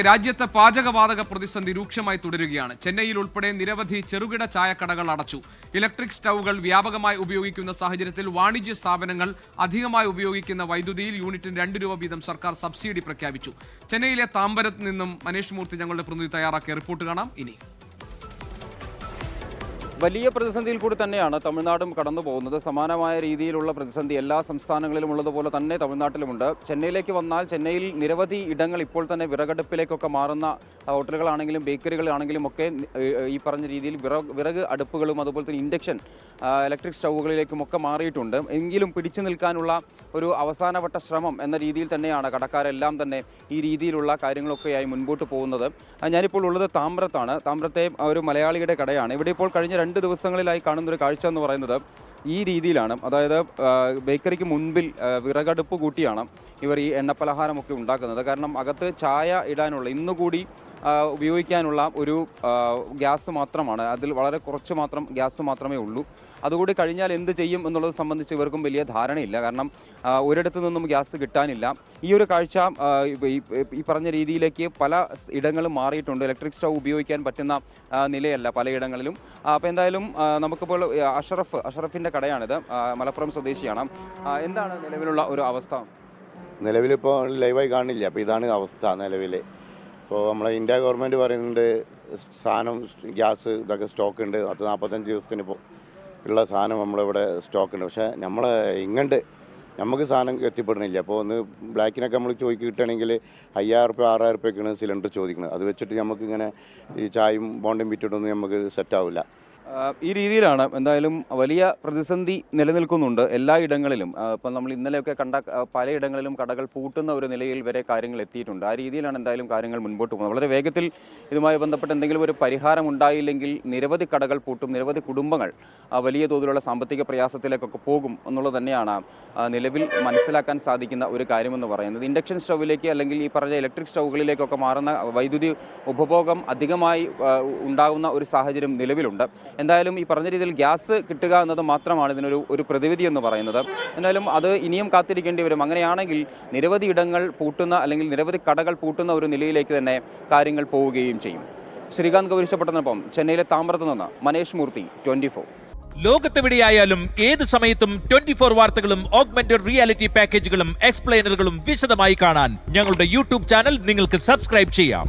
രാജ്യത്ത് പാചകവാതക പ്രതിസന്ധി രൂക്ഷമായി തുടരുകയാണ്. ചെന്നൈയിൽ ഉൾപ്പെടെ നിരവധി ചെറുകിട ചായക്കടകൾ അടച്ചു. ഇലക്ട്രിക് സ്റ്റൗകൾ വ്യാപകമായി ഉപയോഗിക്കുന്ന സാഹചര്യത്തിൽ വാണിജ്യ സ്ഥാപനങ്ങൾ അധികമായി ഉപയോഗിക്കുന്ന വൈദ്യുതിയിൽ യൂണിറ്റിന് 2 രൂപ വീതം സർക്കാർ സബ്സിഡി പ്രഖ്യാപിച്ചു. ചെന്നൈയിലെ താമ്പരത്ത് നിന്നും മനേഷ് മൂർത്തി ഞങ്ങളുടെ പ്രതിനിധി തയ്യാറാക്കിയ റിപ്പോർട്ട് കാണാം. ഇനി വലിയ പ്രതിസന്ധിയിൽ കൂടി തന്നെയാണ് തമിഴ്നാടും കടന്നു പോകുന്നത്. സമാനമായ രീതിയിലുള്ള പ്രതിസന്ധി എല്ലാ സംസ്ഥാനങ്ങളിലും ഉള്ളതുപോലെ തന്നെ തമിഴ്നാട്ടിലുമുണ്ട്. ചെന്നൈയിലേക്ക് വന്നാൽ ചെന്നൈയിൽ നിരവധി ഇടങ്ങൾ ഇപ്പോൾ തന്നെ വിറകടുപ്പിലേക്കൊക്കെ മാറുന്ന ഹോട്ടലുകളാണെങ്കിലും ബേക്കറികളാണെങ്കിലും ഒക്കെ ഈ പറഞ്ഞ രീതിയിൽ വിറക് അടുപ്പുകളും അതുപോലെ തന്നെ ഇൻഡക്ഷൻ ഇലക്ട്രിക് സ്റ്റൗകളിലേക്കും ഒക്കെ മാറിയിട്ടുണ്ട്. എങ്കിലും പിടിച്ചു നിൽക്കാനുള്ള ഒരു അവസാനവട്ട ശ്രമം എന്ന രീതിയിൽ തന്നെയാണ് കടക്കാരെല്ലാം തന്നെ ഈ രീതിയിലുള്ള കാര്യങ്ങളൊക്കെയായി മുൻപോട്ട് പോകുന്നത്. ഞാനിപ്പോൾ ഉള്ളത് താമ്പ്രത്താണ്. താമ്പ്രത്തെ ഒരു മലയാളിയുടെ കടയാണ്. ഇവിടെ ഇപ്പോൾ കഴിഞ്ഞ 2 ദിവസങ്ങളിലായി കാണുന്നൊരു കാഴ്ച എന്ന് പറയുന്നത് ഈ രീതിയിലാണ്. അതായത് ബേക്കറിക്ക് മുൻപിൽ വിറകടുപ്പ് കൂട്ടിയാണ് ഇവർ ഈ എണ്ണപ്പലഹാരമൊക്കെ ഉണ്ടാക്കുന്നത്. കാരണം അകത്ത് ചായ ഇടാനുള്ള ഇന്നുകൂടി ഉപയോഗിക്കാനുള്ള ഒരു ഗ്യാസ് മാത്രമാണ്, അതിൽ വളരെ കുറച്ച് മാത്രം ഗ്യാസ് മാത്രമേ ഉള്ളൂ. അതുകൂടി കഴിഞ്ഞാൽ എന്ത് ചെയ്യും എന്നുള്ളത് സംബന്ധിച്ച് ഇവർക്കും വലിയ ധാരണയില്ല. കാരണം ഒരിടത്തു നിന്നും ഗ്യാസ് കിട്ടാനില്ല. ഈ ഒരു കാഴ്ച ഈ പറഞ്ഞ രീതിയിലേക്ക് പല ഇടങ്ങളും മാറിയിട്ടുണ്ട്. ഇലക്ട്രിക് സ്റ്റൗ ഉപയോഗിക്കാൻ പറ്റുന്ന നിലയല്ല പലയിടങ്ങളിലും. അപ്പോൾ എന്തായാലും നമുക്കിപ്പോൾ അഷറഫിൻ്റെ കടയാണിത്. മലപ്പുറം സ്വദേശിയാണ്. എന്താണ് നിലവിലുള്ള ഒരു അവസ്ഥ? നിലവിലിപ്പോൾ ലൈവായി കാണില്ല. അപ്പോൾ ഇതാണ് അവസ്ഥ നിലവിൽ. ഇപ്പോൾ നമ്മളെ ഇന്ത്യ ഗവൺമെൻറ് പറയുന്നുണ്ട് സാധനം ഗ്യാസ് ഇതൊക്കെ സ്റ്റോക്ക് ഉണ്ട്, 45 ദിവസത്തിന് ഇപ്പോൾ ഉള്ള സാധനം നമ്മളിവിടെ സ്റ്റോക്ക് ഉണ്ട്. പക്ഷേ നമ്മളെ ഇങ്ങോട്ട് നമുക്ക് സാധനം എത്തിപ്പെടുന്നില്ല. അപ്പോൾ ഒന്ന് ബ്ലാക്കിനൊക്കെ നമ്മൾ കിട്ടുകയാണെങ്കിൽ 5000 രൂപ 6000 രൂപയ്ക്കാണ് സിലിണ്ടർ ചോദിക്കുന്നത്. അത് വെച്ചിട്ട് നമുക്കിങ്ങനെ ഈ ചായയും ബോണ്ടും വിറ്റിട്ടൊന്നും നമുക്ക് സെറ്റാവില്ല. ഈ രീതിയിലാണ് എന്തായാലും വലിയ പ്രതിസന്ധി നിലനിൽക്കുന്നുണ്ട് എല്ലാ ഇടങ്ങളിലും. ഇപ്പം നമ്മൾ ഇന്നലെയൊക്കെ കണ്ട പലയിടങ്ങളിലും കടകൾ പൂട്ടുന്ന ഒരു നിലയിൽ വരെ കാര്യങ്ങൾ എത്തിയിട്ടുണ്ട്. ആ രീതിയിലാണ് എന്തായാലും കാര്യങ്ങൾ മുൻപോട്ട് പോകുന്നത്. വളരെ വേഗത്തിൽ ഇതുമായി ബന്ധപ്പെട്ട് എന്തെങ്കിലും ഒരു പരിഹാരം ഉണ്ടായില്ലെങ്കിൽ നിരവധി കടകൾ പൂട്ടും, നിരവധി കുടുംബങ്ങൾ വലിയ തോതിലുള്ള സാമ്പത്തിക പ്രയാസത്തിലേക്കൊക്കെ പോകും എന്നുള്ളത് തന്നെയാണ് നിലവിൽ മനസ്സിലാക്കാൻ സാധിക്കുന്ന ഒരു കാര്യമെന്ന് പറയുന്നത്. ഇൻഡക്ഷൻ സ്റ്റൗവിലേക്ക് അല്ലെങ്കിൽ ഈ പറഞ്ഞ ഇലക്ട്രിക് സ്റ്റൗകളിലേക്കൊക്കെ മാറുന്ന വൈദ്യുതി ഉപഭോഗം അധികമായി ഉണ്ടാകുന്ന ഒരു സാഹചര്യം നിലവിലുണ്ട്. എന്തായാലും ഈ പറഞ്ഞ രീതിയിൽ ഗ്യാസ് കിട്ടുക എന്നത് മാത്രമാണ് ഇതിനൊരു പ്രതിവിധി എന്ന് പറയുന്നത്. എന്തായാലും അത് ഇനിയും കാത്തിരിക്കേണ്ടി വരും. അങ്ങനെയാണെങ്കിൽ നിരവധി ഇടങ്ങൾ പൂട്ടുന്ന അല്ലെങ്കിൽ നിരവധി കടകൾ പൂട്ടുന്ന ഒരു നിലയിലേക്ക് തന്നെ കാര്യങ്ങൾ പോവുകയും ചെയ്യും. ശ്രീകാന്ത് ഗൗരിശപ്പെട്ടതിനൊപ്പം ചെന്നൈയിലെ താമ്പ്രത്ത് നിന്ന് മനേഷ് മൂർത്തി, 24. ലോകത്തെവിടെയായാലും ഏത് സമയത്തും 24 വാർത്തകളും ഓഗ്മെന്റഡ് റിയാലിറ്റി പാക്കേജുകളും എക്സ്പ്ലെയിനറുകളും വിശദമായി കാണാൻ ഞങ്ങളുടെ യൂട്യൂബ് ചാനൽ നിങ്ങൾക്ക് സബ്സ്ക്രൈബ് ചെയ്യാം.